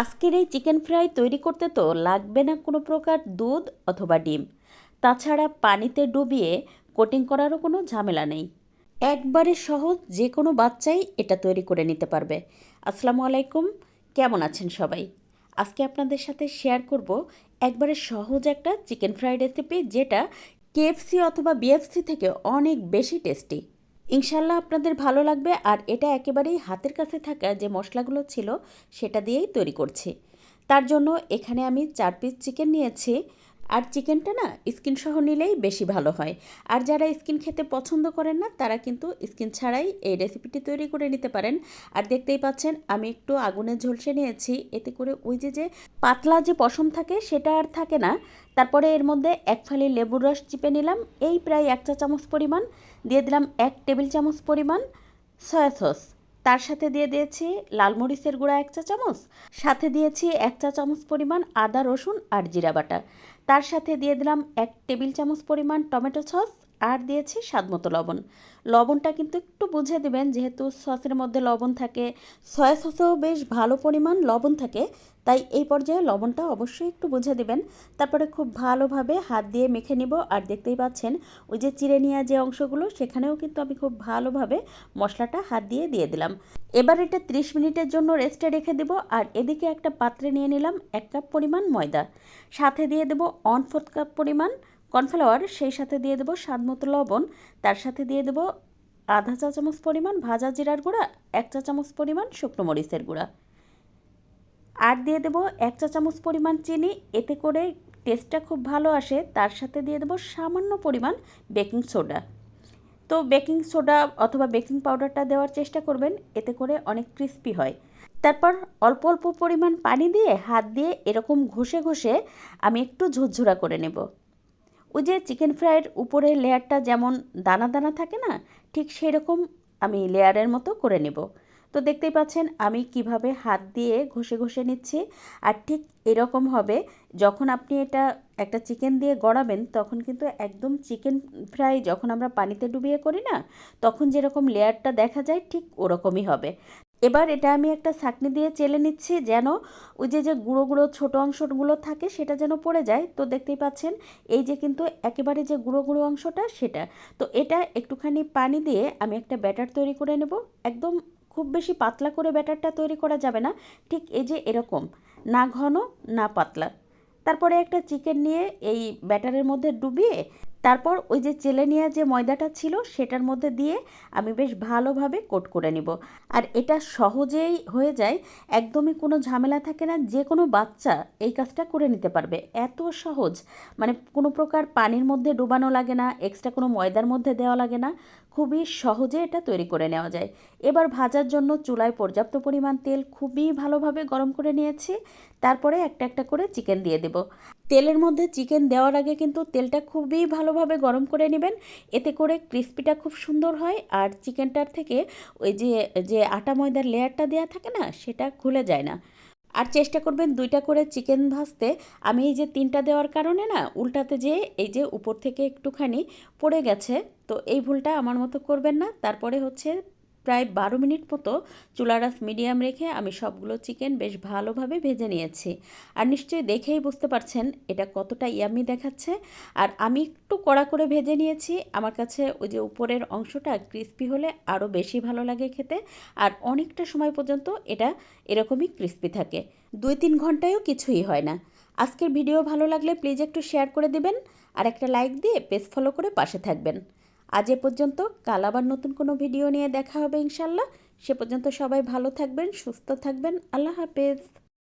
আজকের এই chicken fry তৈরি করতে তো লাগবে না কোনো প্রকার দুধ অথবা ডিম। তাছাড়া পানিতে ডুবিয়ে কোটিং করারও কোনো ঝামেলা নেই। একবারে সহজ, যে কোনো বাচ্চাই এটা তৈরি করে নিতে পারবে। আসসালামু আলাইকুম, কেমন আছেন সবাই? আজকে আপনাদের সাথে শেয়ার করব একবারে সহজ একটা চিকেন ফ্রাই রেসিপি, যেটা কেএফসি অথবা বিএফসি থেকে অনেক বেশি টেস্টি। ইনশাল্লাহ আপনাদের ভালো লাগবে। আর এটা একেবারেই হাতের কাছে থাকা যে মশলাগুলো ছিল সেটা দিয়েই তৈরি করছি। তার জন্য এখানে আমি 4 পিস চিকেন নিয়েছি। আর চিকেনটা না স্কিন সহ নিলেই বেশি ভালো হয়। আর যারা স্কিন খেতে পছন্দ করেন না, তারা কিন্তু স্কিন ছাড়াই এই রেসিপিটি তৈরি করে নিতে পারেন। আর দেখতেই পাচ্ছেন আমি একটু আগুনে ঝলসে নিয়েছি, এতে করে ওই যে পাতলা যে পশম থাকে সেটা আর থাকে না। তারপরে এর মধ্যে 1 ফালি লেবুর রস চিপে নিলাম, এই প্রায় 1 চা চামচ পরিমাণ। দিয়ে দিলাম 1 টেবিল চামচ পরিমাণ সয়া সস। তার সাথে দিয়ে দিয়েছি লাল মরিচের গুঁড়া 1 চা চামচ। সাথে দিয়েছি 1 চা চামচ পরিমাণ আদা রসুন আর জিরা বাটা। তার সাথে দিয়ে দিলাম 1 টেবিল চামচ পরিমাণ টমেটো সস। আর দিয়েছি স্বাদমতো লবণ। লবণটা কিন্তু একটু বুঝে দেবেন, যেহেতু সসের মধ্যে লবণ থাকে, সয়া সসেও বেশ ভালো পরিমাণ লবণ থাকে, তাই এই পর্যায়ে লবণটা অবশ্যই একটু বুঝে দেবেন। তারপরে খুব ভালোভাবে হাত দিয়ে মেখে নিব। আর দেখতেই পাচ্ছেন ওই যে চিড়ে নেওয়া যে অংশগুলো, সেখানেও কিন্তু আমি খুব ভালোভাবে মশলাটা হাত দিয়ে দিয়ে দিলাম। এবার এটা 30 মিনিটের জন্য রেস্টে রেখে দেব। আর এদিকে একটা পাত্রে নিয়ে নিলাম 1 কাপ পরিমাণ ময়দা। সাথে দিয়ে দেব 1/4 কাপ পরিমাণ কর্নফ্লাওয়ার, সেই সাথে দিয়ে দেবো স্বাদমতো লবণ। তার সাথে দিয়ে দেবো আধা চা চামচ পরিমাণ ভাজা জিরার গুঁড়া, 1 চা চামচ পরিমাণ শুকনো মরিচের গুঁড়া। আর দিয়ে দেবো 1 চা চামচ পরিমাণ চিনি, এতে করে টেস্টটা খুব ভালো আসে। তার সাথে দিয়ে দেবো সামান্য পরিমাণ বেকিং সোডা। তো বেকিং সোডা অথবা বেকিং পাউডারটা দেওয়ার চেষ্টা করবেন, এতে করে অনেক ক্রিস্পি হয়। তারপর অল্প অল্প পরিমাণ পানি দিয়ে হাত দিয়ে এরকম ঘষে ঘষে আমি একটু ঝুরঝুরা করে নেব। ওই যে চিকেন ফ্রাইয়ের উপরের লেয়ারটা যেমন দানা দানা থাকে না, ঠিক সেরকম আমি লেয়ারের মতো করে নেব। তো দেখতেই পাচ্ছেন আমি কিভাবে হাত দিয়ে ঘষে ঘষে নিচ্ছি। আর ঠিক এরকম হবে। যখন আপনি এটা একটা চিকেন দিয়ে গড়াবেন, তখন কিন্তু একদম চিকেন ফ্রাই যখন আমরা পানিতে ডুবিয়ে করি না, তখন যেরকম লেয়ারটা দেখা যায় ঠিক ওরকমই হবে। এবার এটা আমি একটা ছাঁকনি দিয়ে চেলে নিচ্ছি, যেন ওই যে গুঁড়ো গুঁড়ো ছোটো অংশগুলো থাকে সেটা যেন পড়ে যায়। তো দেখতেই পাচ্ছেন এই যে কিন্তু একেবারে যে গুঁড়ো গুঁড়ো অংশটা সেটা। তো এটা একটুখানি পানি দিয়ে আমি একটা ব্যাটার তৈরি করে নেব। একদম খুব বেশি পাতলা করে ব্যাটারটা তৈরি করা যাবে না, ঠিক এই যে এরকম, না ঘন না পাতলা। তারপরে একটা চিকেন নিয়ে এই ব্যাটারের মধ্যে ডুবিয়ে তারপর ওই যে চেলে নেওয়া যে ময়দাটা ছিল সেটার মধ্যে দিয়ে আমি বেশ ভালোভাবে কোট করে নিব। আর এটা সহজেই হয়ে যায়, একদমই কোনো ঝামেলা থাকে না, যে কোনো বাচ্চা এই কাজটা করে নিতে পারবে, এত সহজ। মানে কোনো প্রকার পানির মধ্যে ডুবানো লাগে না, এক্সট্রা কোনো ময়দার মধ্যে দেওয়া লাগে না, খুবই সহজে এটা তৈরি করে নেওয়া যায়। এবার ভাজার জন্য চুলায় পর্যাপ্ত পরিমাণ তেল খুবই ভালোভাবে গরম করে নিয়েছি। তারপরে একটা একটা করে চিকেন দিয়ে দেব। তেলের মধ্যে চিকেন দেওয়ার আগে কিন্তু তেলটা খুবই ভালোভাবে গরম করে নেবেন, এতে করে ক্রিস্পিটা খুব সুন্দর হয়। আর চিকেনটার থেকে ওই যে যে আটা ময়দার লেয়ারটা দেওয়া থাকে না, সেটা খুলে যায় না। আর চেষ্টা করবেন 2টা করে চিকেন ভাজতে। আমি এই যে 3টা দেওয়ার কারণে না উল্টাতে যেয়ে এই যে উপর থেকে একটুখানি পড়ে গেছে। তো এই ভুলটা আমার মতো করবেন না। তারপরে হচ্ছে প্রায় 12 মিনিট মতো চুলার আঁচ মিডিয়াম রেখে আমি সবগুলো চিকেন বেশ ভালোভাবে ভেজে নিয়েছি। আর নিশ্চয়ই দেখেই বুঝতে পারছেন এটা কতটা ইয়াম্মি দেখাচ্ছে। আর আমি একটু কড়া করে ভেজে নিয়েছি, আমার কাছে ওই যে উপরের অংশটা ক্রিস্পি হলে আরও বেশি ভালো লাগে খেতে। আর অনেকটা সময় পর্যন্ত এটা এরকমই ক্রিস্পি থাকে, 2-3 ঘন্টায়ও কিছুই হয় না। আজকের ভিডিও ভালো লাগলে প্লিজ একটু শেয়ার করে দিবেন। আর একটা লাইক দিয়ে পেজ ফলো করে পাশে থাকবেন। আজ এ পর্যন্ত, কাল আবার নতুন কোনো ভিডিও নিয়ে দেখা হবে ইনশাল্লাহ। সে পর্যন্ত সবাই ভালো থাকবেন, সুস্থ থাকবেন। আল্লাহ হাফেজ।